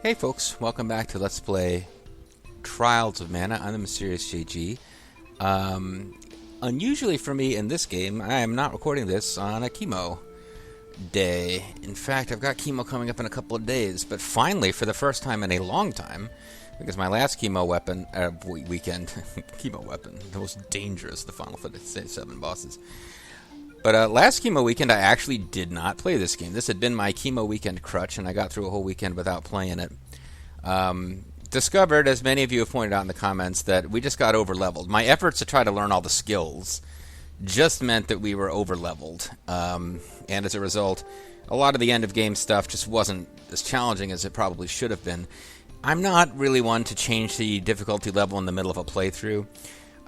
Hey folks, welcome back to Let's Play Trials of Mana. I'm the Mysterious JG. Unusually for me in this game, I am not recording this on a chemo day. In fact, I've got chemo coming up in a couple of days, but finally, for the first time in a long time, because my last chemo weapon, weekend, chemo weapon, the most dangerous of the Final Fantasy VII bosses. But last chemo weekend, I actually did not play this game. This had been my chemo weekend crutch, and I got through a whole weekend without playing it. Discovered, as many of you have pointed out in the comments, that we just got over-leveled. My efforts to try to learn all the skills just meant that we were over-leveled. And as a result, a lot of the end-of-game stuff just wasn't as challenging as it probably should have been. I'm not really one to change the difficulty level in the middle of a playthrough.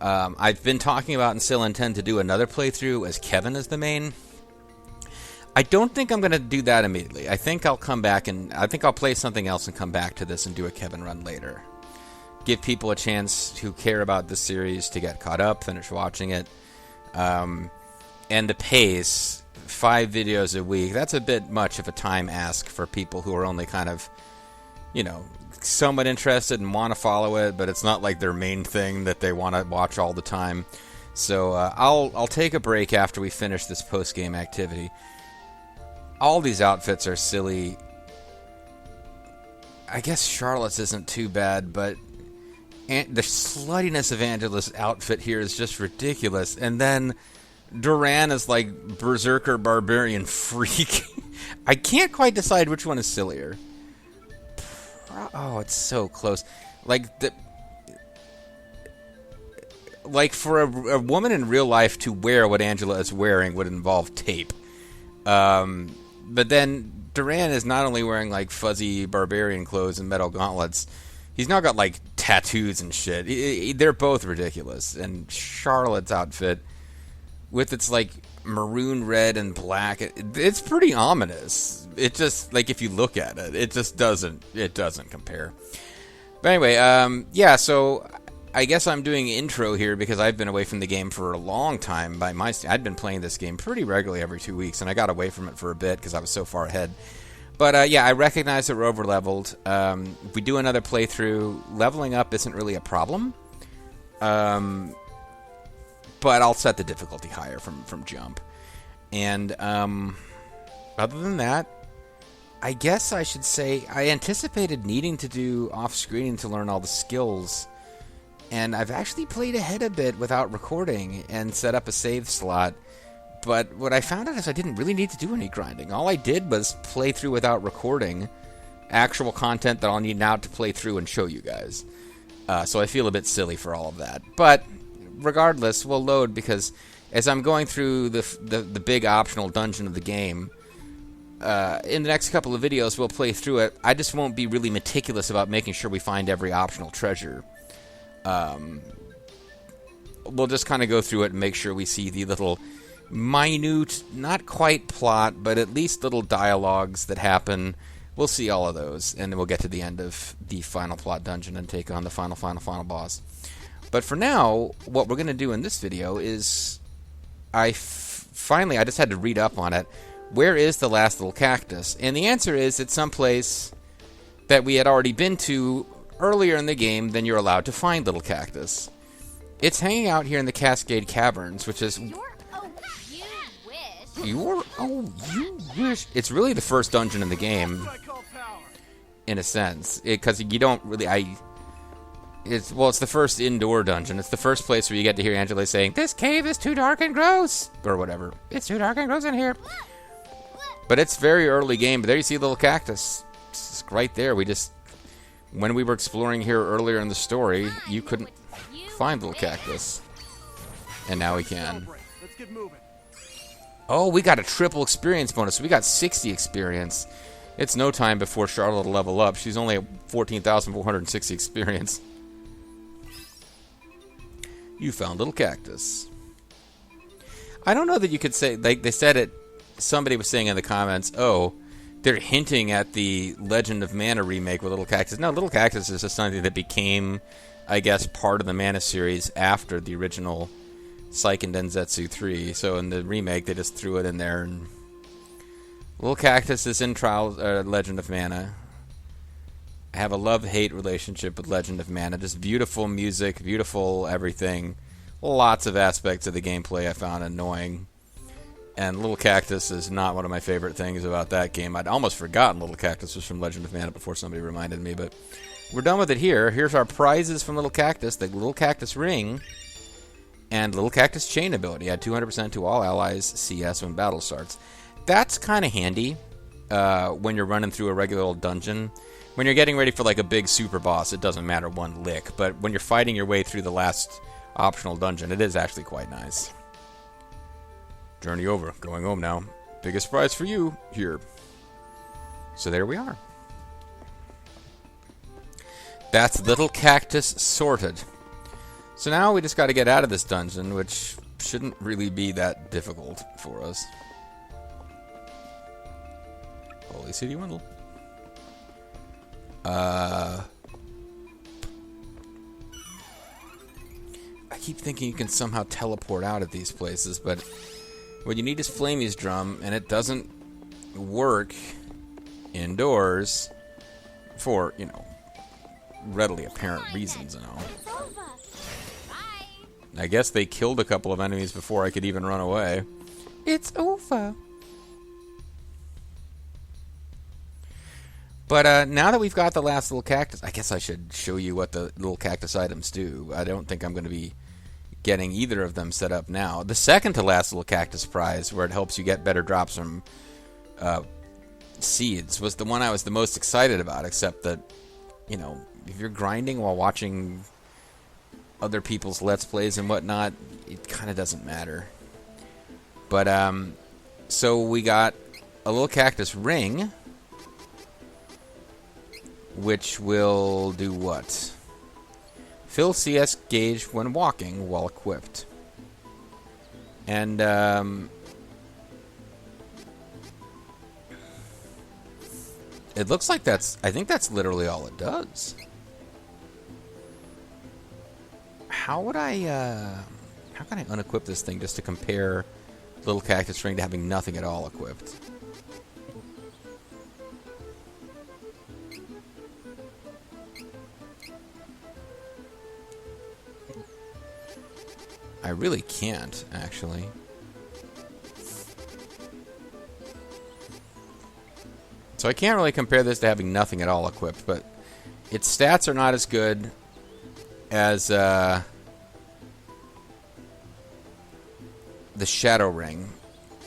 I've been talking about and still intend to do another playthrough as Kevin is the main. I don't think I'm going to do that immediately. I think I'll come back and I think I'll play something else and come back to this and do a Kevin run later. Give people a chance who care about this series to get caught up, finish watching it. And the pace, 5 videos a week, that's a bit much of a time ask for people who are only kind of, you know, somewhat interested and want to follow it, but it's not like their main thing that they want to watch all the time. So I'll take a break after we finish this post-game activity. All these outfits are silly. I guess Charlotte's isn't too bad, but the sluttiness of Angela's outfit here is just ridiculous. And then Duran is like Berserker Barbarian Freak. I can't quite decide which one is sillier. Oh, it's so close. Like for a woman in real life to wear what Angela is wearing would involve tape. But then Duran is not only wearing like fuzzy barbarian clothes and metal gauntlets, he's now got like tattoos and shit. They're both ridiculous. And Charlotte's outfit with its like maroon, red, and black, it's pretty ominous. It just, like, if you look at it, it just doesn't compare. But anyway, yeah, so I guess I'm doing intro here because I've been away from the game for a long time. I'd been playing this game pretty regularly every 2 weeks, and I got away from it for a bit because I was so far ahead. But yeah, I recognize that we're over-leveled. If we do another playthrough, leveling up isn't really a problem. But I'll set the difficulty higher from jump. And other than that, I guess I should say I anticipated needing to do off-screen to learn all the skills. And I've actually played ahead a bit without recording and set up a save slot. But what I found out is I didn't really need to do any grinding. All I did was play through without recording actual content that I'll need now to play through and show you guys. So I feel a bit silly for all of that. But regardless, we'll load because as I'm going through the big optional dungeon of the game, in the next couple of videos we'll play through it. I just won't be really meticulous about making sure we find every optional treasure. We'll just kind of go through it and make sure we see the little minute, not quite plot, but at least little dialogues that happen. We'll see all of those, and then we'll get to the end of the final plot dungeon and take on the final boss. But for now, what we're going to do in this video is finally, I just had to read up on it. Where is the last little cactus? And the answer is it's someplace that we had already been to earlier in the game than you're allowed to find little cactus. It's hanging out here in the Cascade Caverns, which is... you wish. It's really the first dungeon in the game, in a sense. Because you don't really... It's the first indoor dungeon. It's the first place where you get to hear Angela saying, "This cave is too dark and gross," or whatever. "It's too dark and gross in here." But it's very early game. But there you see a little cactus. It's right there. When we were exploring here earlier in the story, you couldn't find little cactus. And now we can. Oh, we got a triple experience bonus. We got 60 experience. It's no time before Charlotte will level up. She's only at 14,460 experience. You found little cactus. I don't know that you could say, like they said it, somebody was saying in the comments, oh, they're hinting at the Legend of Mana remake with Little Cactus. No, Little Cactus is just something that became, I guess, part of the Mana series after the original Seiken Densetsu 3. So in the remake, they just threw it in there. And Little Cactus is in Legend of Mana. have a love-hate relationship with Legend of Mana. Just beautiful music, beautiful everything. Lots of aspects of the gameplay I found annoying. And Little Cactus is not one of my favorite things about that game. I'd almost forgotten Little Cactus was from Legend of Mana before somebody reminded me, but we're done with it here. Here's our prizes from Little Cactus. The Little Cactus Ring and Little Cactus Chain ability. Add 200% to all allies CS when battle starts. That's kind of handy when you're running through a regular old dungeon. When you're getting ready for like a big super boss, it doesn't matter one lick. But when you're fighting your way through the last optional dungeon, it is actually quite nice. Journey over. Going home now. Biggest prize for you here. So there we are. That's Little Cactus sorted. So now we just got to get out of this dungeon, which shouldn't really be that difficult for us. Holy City Wendell. I keep thinking you can somehow teleport out of these places, but what you need is Flamey's Drum, and it doesn't work indoors for, you know, readily apparent reasons and all. I guess they killed a couple of enemies before I could even run away. It's over. But now that we've got the last little cactus, I guess I should show you what the little cactus items do. I don't think I'm going to be getting either of them set up now. The second to last little cactus prize, where it helps you get better drops from seeds, was the one I was the most excited about, except that, you know, if you're grinding while watching other people's Let's Plays and whatnot, it kind of doesn't matter. But, so we got a little cactus ring, which will do what? Fill CS gauge when walking while equipped. And, it looks like I think that's literally all it does. How would how can I unequip this thing just to compare Little Cactus Ring to having nothing at all equipped? I really can't, actually. So I can't really compare this to having nothing at all equipped, but its stats are not as good as the Shadow Ring,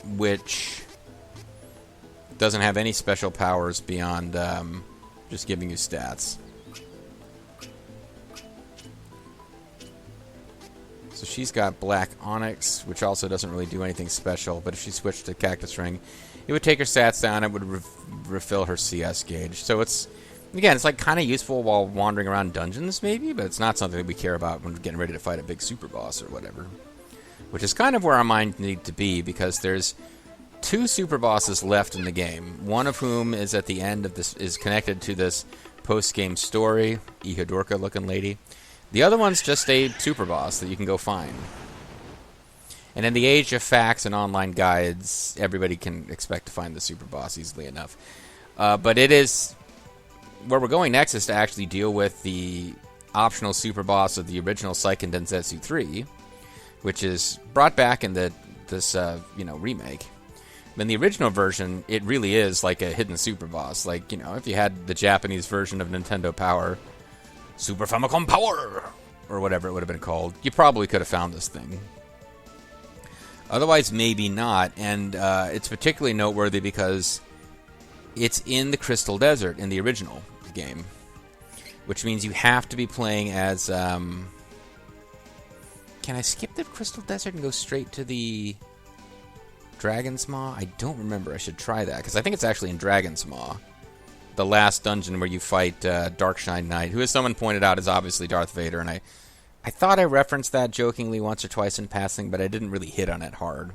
which doesn't have any special powers beyond just giving you stats. So she's got Black Onyx, which also doesn't really do anything special, but if she switched to Cactus Ring, it would take her stats down, it would refill her CS gauge. So it's, again, it's like kind of useful while wandering around dungeons, maybe, but it's not something that we care about when we're getting ready to fight a big super boss or whatever. Which is kind of where our mind need to be, because there's 2 super bosses left in the game, one of whom is at the end of this, is connected to this post-game story, Ihadorka-looking lady. The other one's just a super boss that you can go find. And in the age of facts and online guides, everybody can expect to find the super boss easily enough. But it is... Where we're going next is to actually deal with the optional super boss of the original Seiken Densetsu 3, which is brought back in this remake. In the original version, it really is like a hidden super boss. Like, you know, if you had the Japanese version of Nintendo Power, Super Famicom Power, or whatever it would have been called, you probably could have found this thing. Otherwise, maybe not, and it's particularly noteworthy because it's in the Crystal Desert in the original game, which means you have to be playing as... Can I skip the Crystal Desert and go straight to the Dragon's Maw? I don't remember. I should try that, because I think it's actually in Dragon's Maw, the last dungeon where you fight Darkshine Knight, who, as someone pointed out, is obviously Darth Vader, and I thought I referenced that jokingly once or twice in passing, but I didn't really hit on it hard.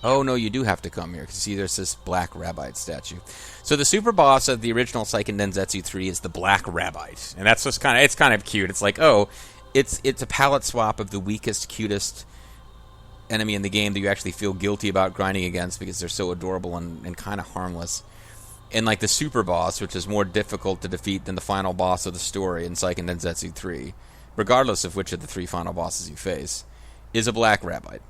Oh, no, you do have to come here, because see, there's this Black Rabite statue. So the super boss of the original Seiken Densetsu 3 is the Black Rabite, and that's just it's kind of cute. It's like, oh, it's a palette swap of the weakest, cutest enemy in the game that you actually feel guilty about grinding against because they're so adorable and kind of harmless. And like the super boss, which is more difficult to defeat than the final boss of the story in Seiken Densetsu 3, regardless of which of the 3 final bosses you face, is a black Rabite.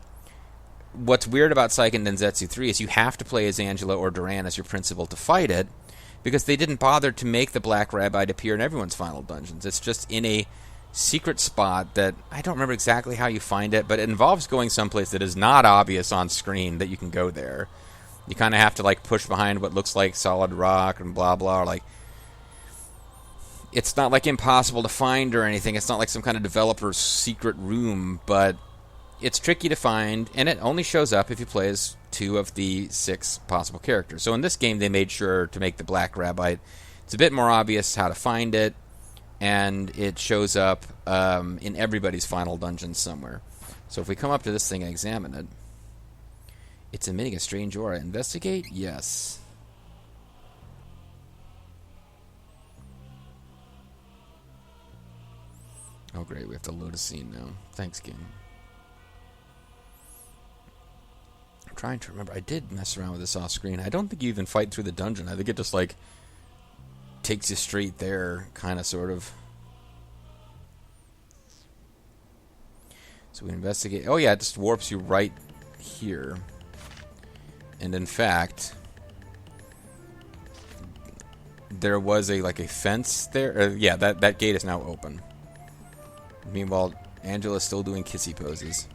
What's weird about Seiken Densetsu 3 is you have to play as Angela or Duran as your principal to fight it, because they didn't bother to make the black Rabite appear in everyone's final dungeons. It's just in a secret spot that I don't remember exactly how you find it, but it involves going someplace that is not obvious on screen that you can go there. You kind of have to like push behind what looks like solid rock and blah blah. Like, it's not like impossible to find or anything. It's not like some kind of developer's secret room, but it's tricky to find, and it only shows up if you play as 2 of the 6 possible characters. So in this game, they made sure to make the black Rabite. It's a bit more obvious how to find it, and it shows up in everybody's final dungeon somewhere. So if we come up to this thing and examine it, it's emitting a strange aura. Investigate? Yes. Oh great, we have to load a scene now. Thanks, game. I'm trying to remember. I did mess around with this off screen. I don't think you even fight through the dungeon. I think it just like takes you straight there, kind of, sort of. So we investigate. Oh yeah, it just warps you right here. And in fact, there was a fence there. Yeah, that gate is now open. Meanwhile, Angela's still doing kissy poses.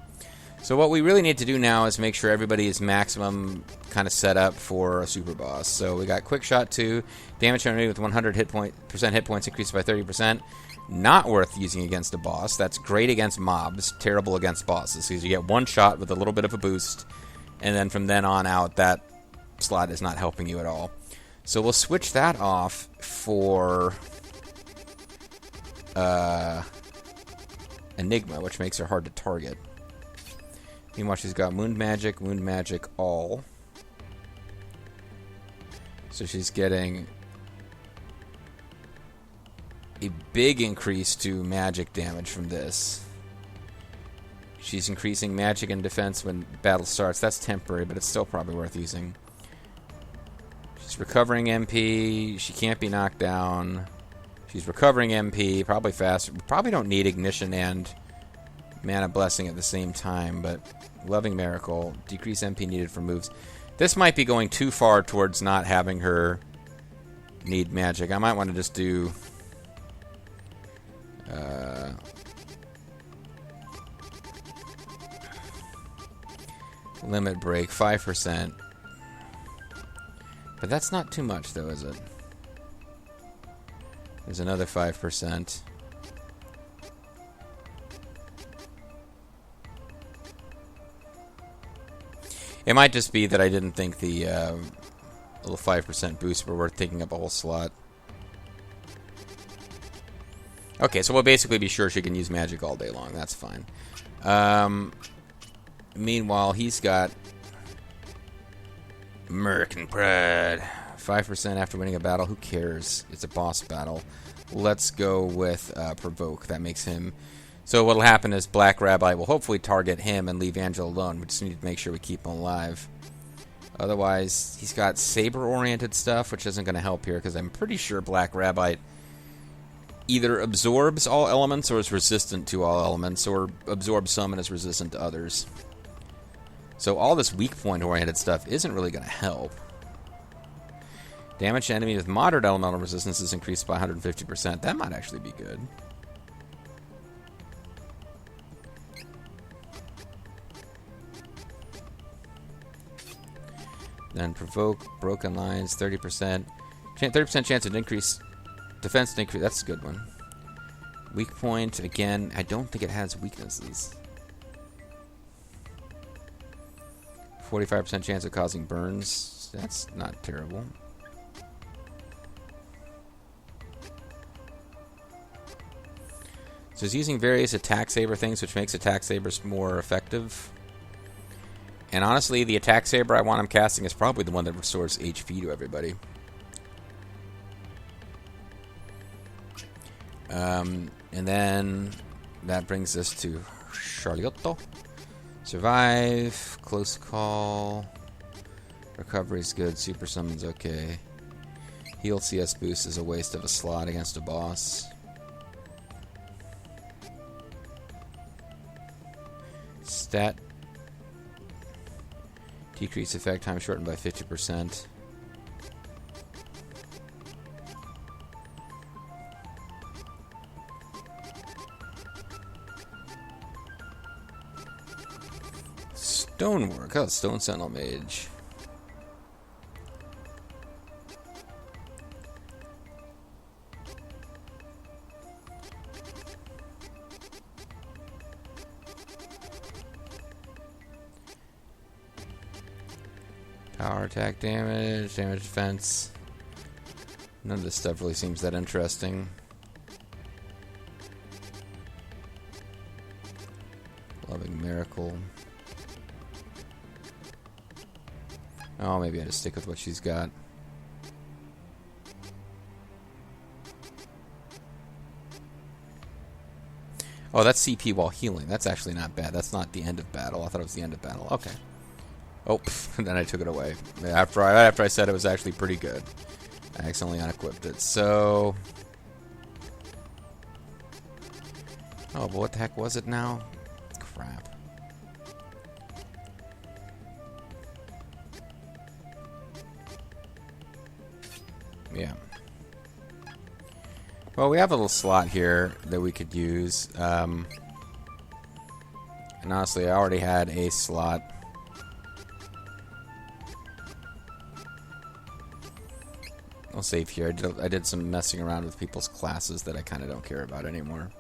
So what we really need to do now is make sure everybody is maximum kind of set up for a super boss. So we got quick shot 2, damage to enemy with 100 hit points increased by 30%. Not worth using against a boss. That's great against mobs, terrible against bosses, because you get one shot with a little bit of a boost, and then from then on out, that slot is not helping you at all. So we'll switch that off for Enigma, which makes her hard to target. Meanwhile, she's got Wound Magic all. So she's getting a big increase to magic damage from this. She's increasing magic and defense when battle starts. That's temporary, but it's still probably worth using. She's recovering MP. She can't be knocked down. She's recovering MP, probably faster. We probably don't need Ignition and Mana Blessing at the same time, but Loving Miracle, decrease MP needed for moves. This might be going too far towards not having her need magic. I might want to just do Limit Break, 5%. But that's not too much, though, is it? There's another 5%. It might just be that I didn't think the little 5% boosts were worth taking up a whole slot. Okay, so we'll basically be sure she can use magic all day long. That's fine. Meanwhile, he's got American Pride. 5% after winning a battle. Who cares? It's a boss battle. Let's go with Provoke. That makes him... So what'll happen is Black Rabbi will hopefully target him and leave Angela alone. We just need to make sure we keep him alive. Otherwise, he's got saber-oriented stuff, which isn't going to help here, because I'm pretty sure Black Rabbi either absorbs all elements or is resistant to all elements, or absorbs some and is resistant to others. So all this weak point-oriented stuff isn't really going to help. Damage to enemy with moderate elemental resistance is increased by 150%. That might actually be good. Then Provoke, Broken Lines, 30%. 30% chance of increase. Defense to increase. That's a good one. Weak point, again, I don't think it has weaknesses. 45% chance of causing burns. That's not terrible. So he's using various attack saber things, which makes attack sabers more effective. And honestly, the attack saber I want him casting is probably the one that restores HP to everybody. And then that brings us to Charliotto. Survive, close call, recovery's good, super summon's okay. Heal CS boost is a waste of a slot against a boss. Stat. Decrease effect time shortened by 50%. Stonework. Oh, Stone Sentinel Mage. Power attack damage, damage defense. None of this stuff really seems that interesting. Loving Miracle. Oh, maybe I just stick with what she's got. Oh, that's CP while healing. That's actually not bad. That's not the end of battle. I thought it was the end of battle. Okay. Oh, and then I took it away. After I said it was actually pretty good. I accidentally unequipped it. So... oh, but what the heck was it now? Crap. Yeah. Well, we have a little slot here that we could use. And honestly, I already had a slot. I'll save here. I did some messing around with people's classes that I kind of don't care about anymore.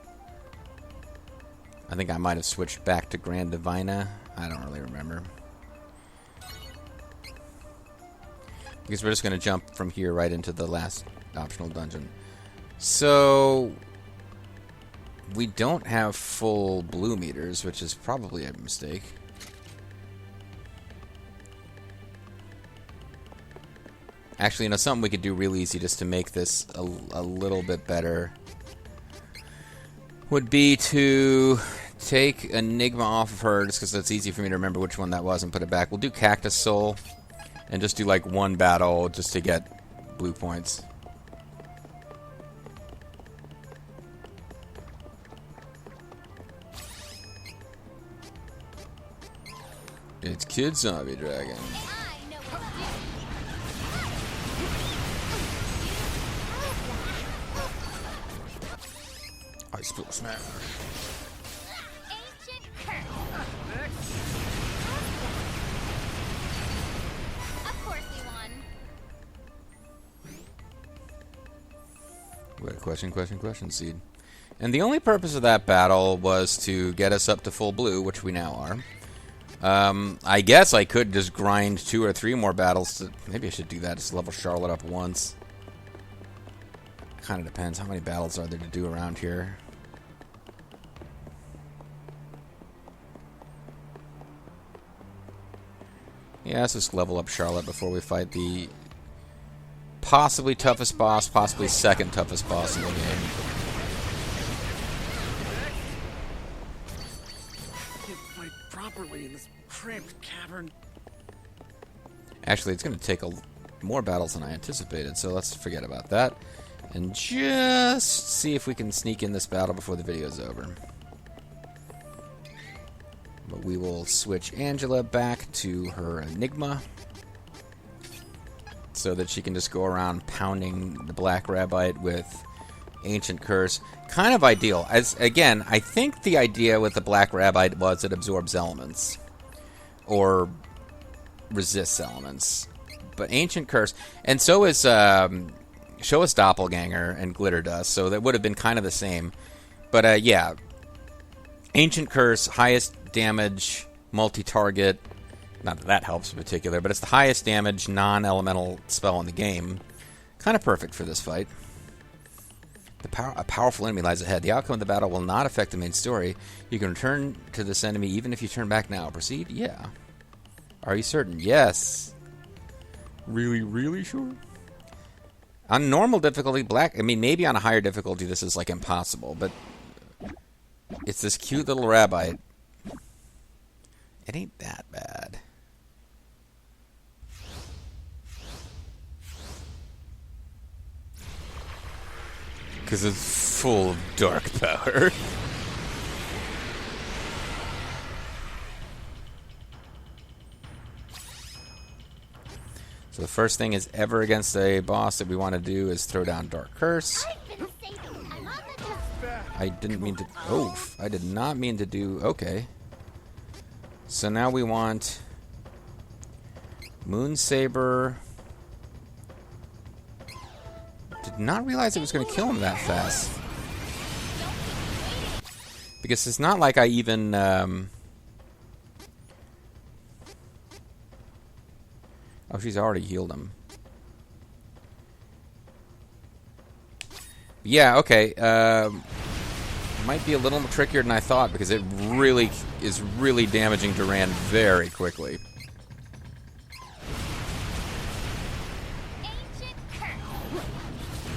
I think I might have switched back to Grand Divina. I don't really remember. Because we're just going to jump from here right into the last optional dungeon. So, we don't have full blue meters, which is probably a mistake. Actually, you know, something we could do real easy just to make this a little bit better would be to take Enigma off of her, just because it's easy for me to remember which one that was, and put it back. We'll do Cactus Soul, and just do like one battle just to get blue points. It's Kid Zombie Dragon. I spill smash. Of course we won. Question, Seed. And the only purpose of that battle was to get us up to full blue, which we now are. I guess I could just grind 2 or 3 more battles. Maybe I should do that. Just level Charlotte up once. Kind of depends. How many battles are there to do around here? Yeah, let's just level up Charlotte before we fight the possibly toughest boss, possibly second toughest boss in the game. Properly in this cramped cavern. Actually, it's going to take more battles than I anticipated, so let's forget about that. And just see if we can sneak in this battle before the video's over. But we will switch Angela back to her Enigma, so that she can just go around pounding the Black Rabite with Ancient Curse. Kind of ideal. As again, I think the idea with the Black Rabite was it absorbs elements. Or resists elements. But Ancient Curse, and so is Show Us Doppelganger and Glitter Dust, so that would have been kind of the same. But yeah, Ancient Curse, highest damage, multi-target. Not that that helps in particular, but it's the highest damage non-elemental spell in the game. Kind of perfect for this fight. A powerful enemy lies ahead. The outcome of the battle will not affect the main story. You can return to this enemy even if you turn back now. Proceed? Yeah. Are you certain? Yes. Really, really sure? On normal difficulty, maybe on a higher difficulty this is like impossible, but it's this cute little Rabite. It ain't that bad. Because it's full of dark power. So the first thing is ever against a boss that we want to do is throw down Dark Curse. I didn't mean to... Oh, I did not mean to do... Okay. So now we want... Moon Saber. Did not realize it was going to kill him that fast. Because it's not like I even... Oh, she's already healed him. Yeah, okay. Might be a little trickier than I thought because it really is really damaging Duran very quickly.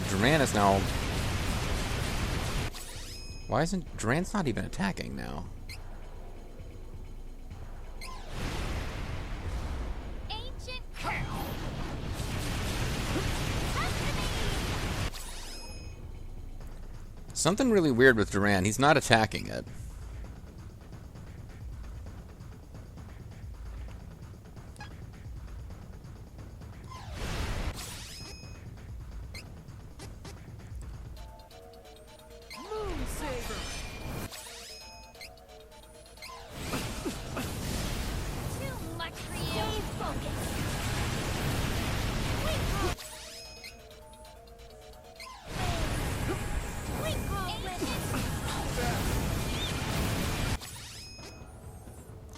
Duran is now... Why isn't... Duran's not even attacking now. Something really weird with Duran. He's not attacking it.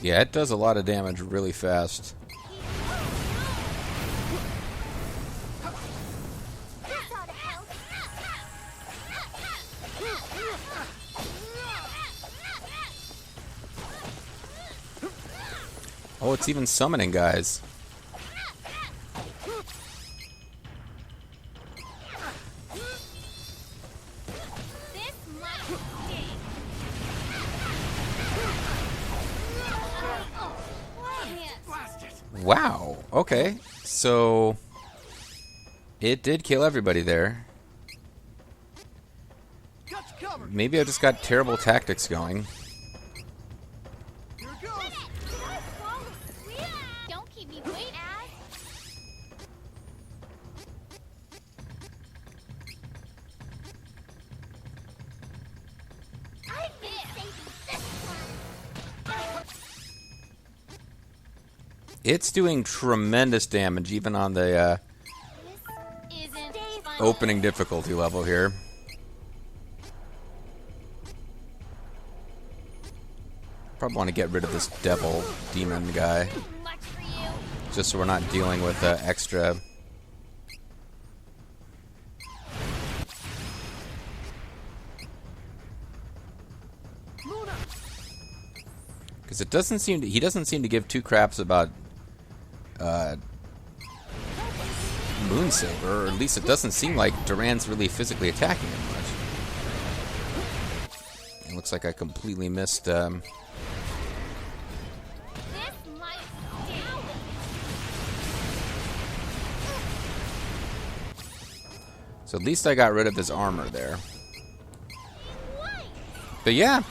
Yeah, it does a lot of damage really fast. Oh, it's even summoning guys. Wow, okay. So it did kill everybody there. Maybe I just got terrible tactics going. Don't keep me waiting. It's doing tremendous damage even on the opening difficulty level here. Probably want to get rid of this devil demon guy. Just so we're not dealing with extra... Because it doesn't seem to, he doesn't seem to give two craps about Moon Saber, or at least it doesn't seem like Duran's really physically attacking him much. It looks like I completely missed. So at least I got rid of his armor there. But yeah,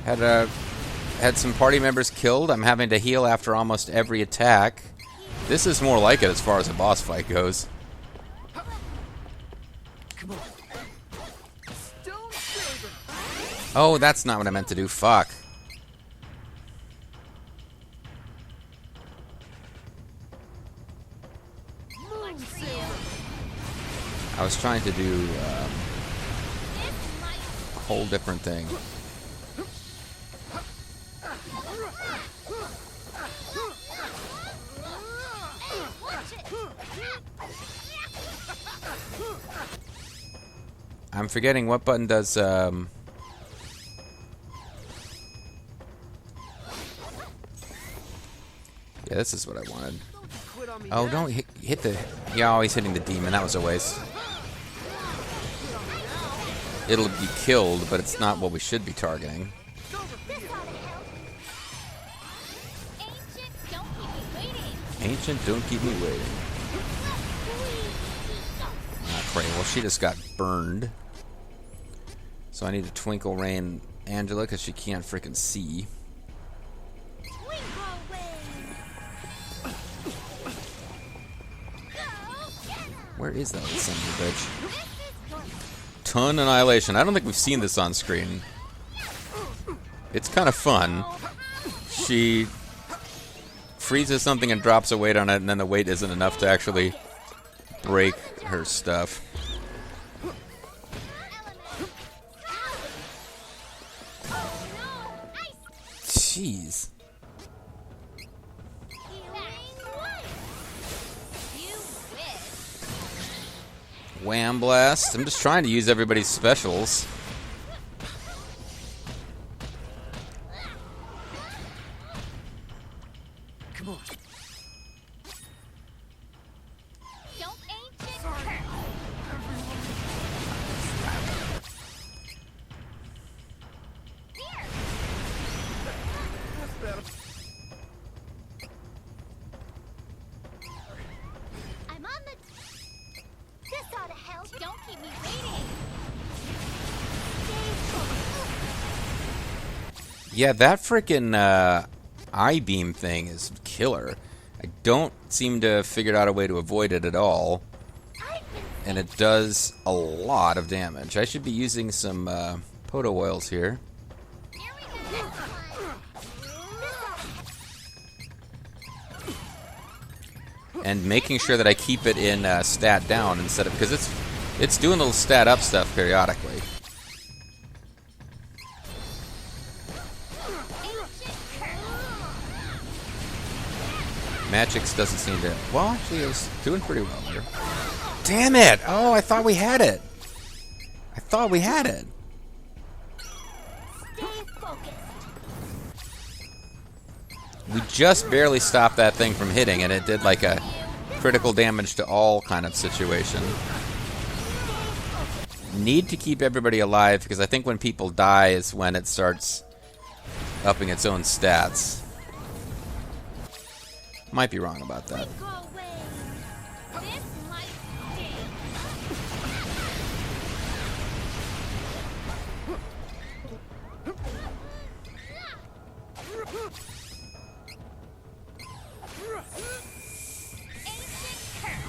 had some party members killed. I'm having to heal after almost every attack. This is more like it as far as a boss fight goes. Oh, that's not what I meant to do. Fuck. I was trying to do a whole different thing. I'm forgetting what button does yeah, this is what I wanted. Oh, don't hit the... Yeah, always hitting the demon. That was a waste. It'll be killed, but it's not what we should be targeting. Ancient, don't keep me waiting. Okay, well, she just got burned. So I need to Twinkle Rain Angela because she can't freaking see. Where is that son of a bitch? Ton Annihilation. I don't think we've seen this on screen. It's kind of fun. She freezes something and drops a weight on it, and then the weight isn't enough to actually break her stuff. Jeez. Wham Blast. I'm just trying to use everybody's specials. Come on. Don't ancient curse. Here. That's better. I'm on the. This ought to help. Don't keep me waiting. Yeah, that frickin' I-beam thing is killer. I don't seem to have figured out a way to avoid it at all. And it does a lot of damage. I should be using some Poto oils here. Here we go. And making sure that I keep it in stat down instead of... because it's doing little stat up stuff periodically. Magix doesn't seem to... well, actually, it was doing pretty well here. Damn it! Oh, I thought we had it. I thought we had it. Stay focused. We just barely stopped that thing from hitting, and it did like a critical damage to all kind of situation. Need to keep everybody alive, because I think when people die is when it starts upping its own stats. Might be wrong about that. Go away. This might sting. Ancient curse.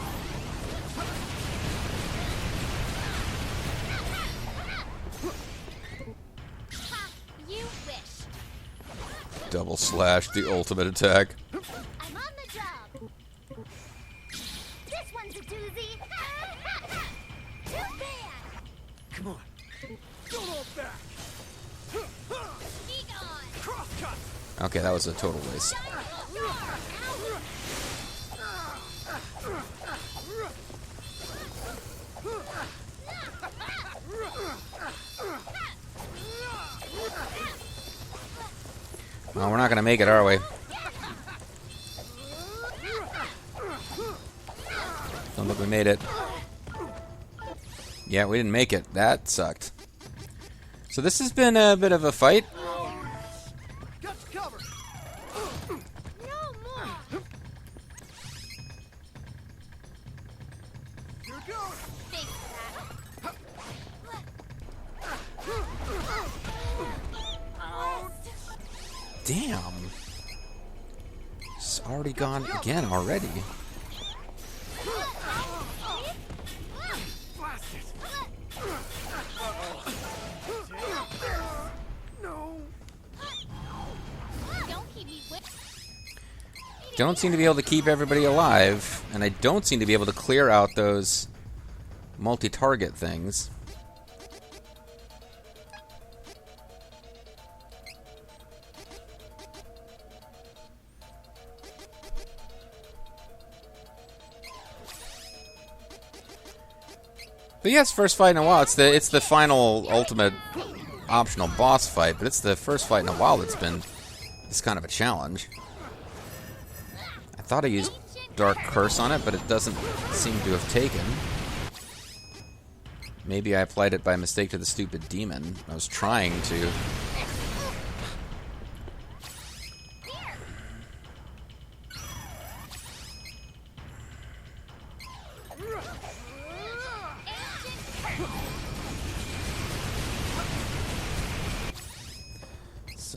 Ha, you wish. Double slash, the ultimate attack. I'm on the job. This one's a doozy. Too bad. Come on. Don't hold back. Be gone. Cross cut. Okay, that was a total waste. Well, we're not gonna make it, are we? Don't think we made it. Yeah, we didn't make it. That sucked. So this has been a bit of a fight. Got you covered. No more. Here it goes. Thanks for that. Damn. It's already gone again already. Blast it. No. Don't keep me with. Don't seem to be able to keep everybody alive, and I don't seem to be able to clear out those multi-target things. But yes, first fight in a while. It's the final ultimate optional boss fight, but it's the first fight in a while that's been this kind of a challenge. I thought I used Dark Curse on it, but it doesn't seem to have taken. Maybe I applied it by mistake to the stupid demon. I was trying to.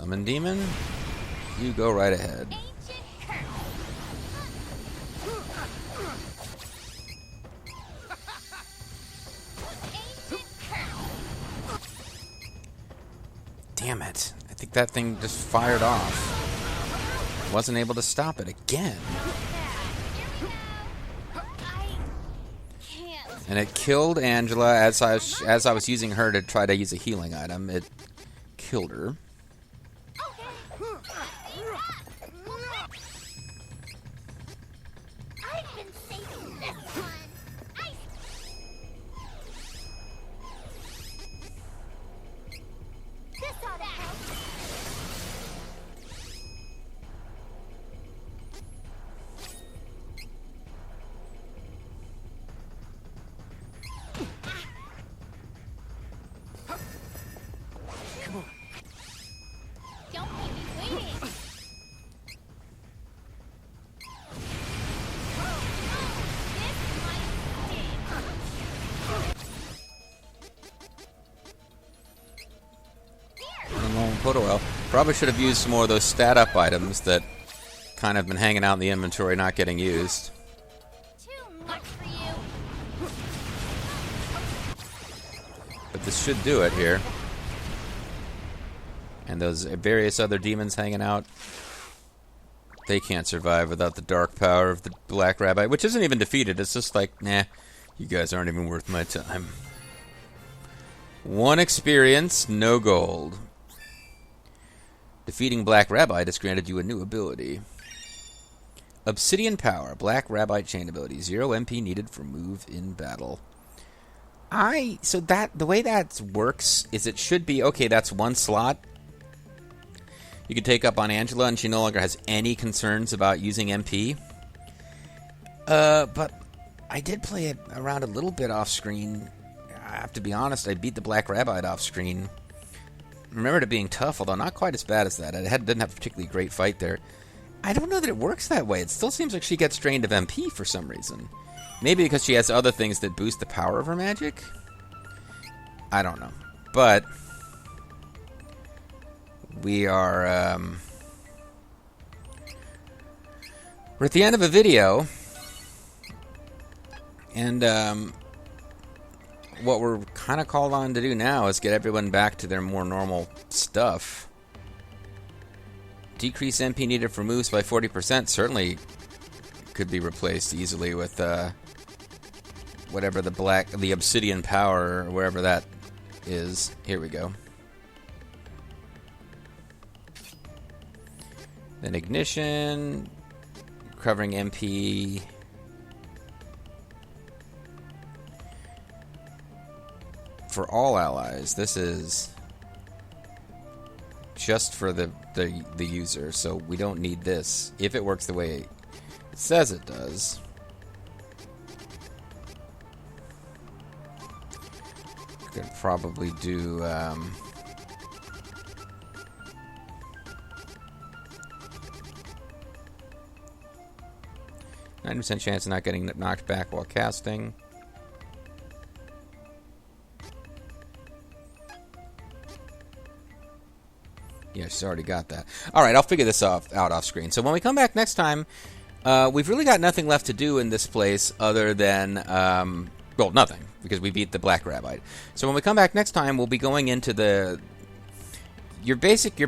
Summon demon. You go right ahead. Damn it. I think that thing just fired off. Wasn't able to stop it again. And it killed Angela as I was using her to try to use a healing item. It killed her. I've been saving this one. This ought to help. Come on. Don't keep me waiting. Well, probably should have used some more of those stat up items that kind of been hanging out in the inventory, not getting used. Too much for you. But this should do it here. And those various other demons hanging out, they can't survive without the dark power of the Black Rabite, which isn't even defeated. It's just like, nah, you guys aren't even worth my time. 1 experience, no gold. Defeating Black Rabite has granted you a new ability. Obsidian Power, Black Rabite Chain ability. 0 MP needed for move in battle. So that the way that works is it should be, okay, that's 1 slot. You can take up on Angela and she no longer has any concerns about using MP. But I did play it around a little bit off screen. I have to be honest, I beat the Black Rabite off screen. Remembered it being tough, although not quite as bad as that. It didn't have a particularly great fight there. I don't know that it works that way. It still seems like she gets drained of MP for some reason. Maybe because she has other things that boost the power of her magic? I don't know. But we are we're at the end of a video, and what we're kind of called on to do now is get everyone back to their more normal stuff. Decrease MP needed for moves by 40% certainly could be replaced easily with whatever the obsidian power, or wherever that is. Here we go. Then ignition, covering MP. For all allies. This is just for the user, so we don't need this if it works the way it says it does. Could probably do 90% chance of not getting knocked back while casting. Yeah, she's already got that. Alright, I'll figure this out off screen. So when we come back next time, we've really got nothing left to do in this place other than, well, nothing, because we beat the Black Rabite. So when we come back next time, we'll be going into your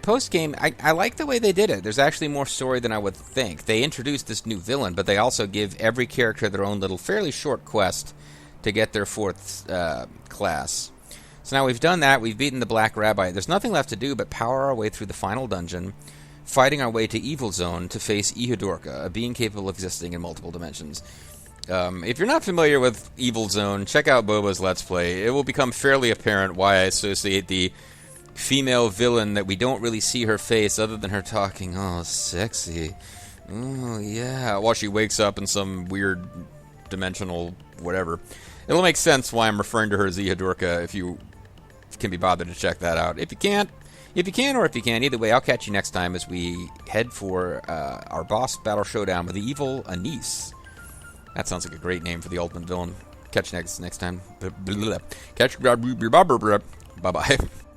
post-game. I like the way they did it. There's actually more story than I would think. They introduced this new villain, but they also give every character their own little fairly short quest to get their 4th class. So now we've done that, we've beaten the Black Rabite. There's nothing left to do but power our way through the final dungeon, fighting our way to Evil Zone to face Ihidorka, a being capable of existing in multiple dimensions. If you're not familiar with Evil Zone, check out Boba's Let's Play. It will become fairly apparent why I associate the female villain that we don't really see her face other than her talking, oh, sexy, oh, yeah, while she wakes up in some weird dimensional whatever. It'll make sense why I'm referring to her as Ihidorka if you can be bothered to check that out. If you can, or if you can, either way, I'll catch you next time as we head for our boss battle showdown with the evil Anise. That sounds like a great name for the ultimate villain. Catch you next time. Catch you. Bye-bye.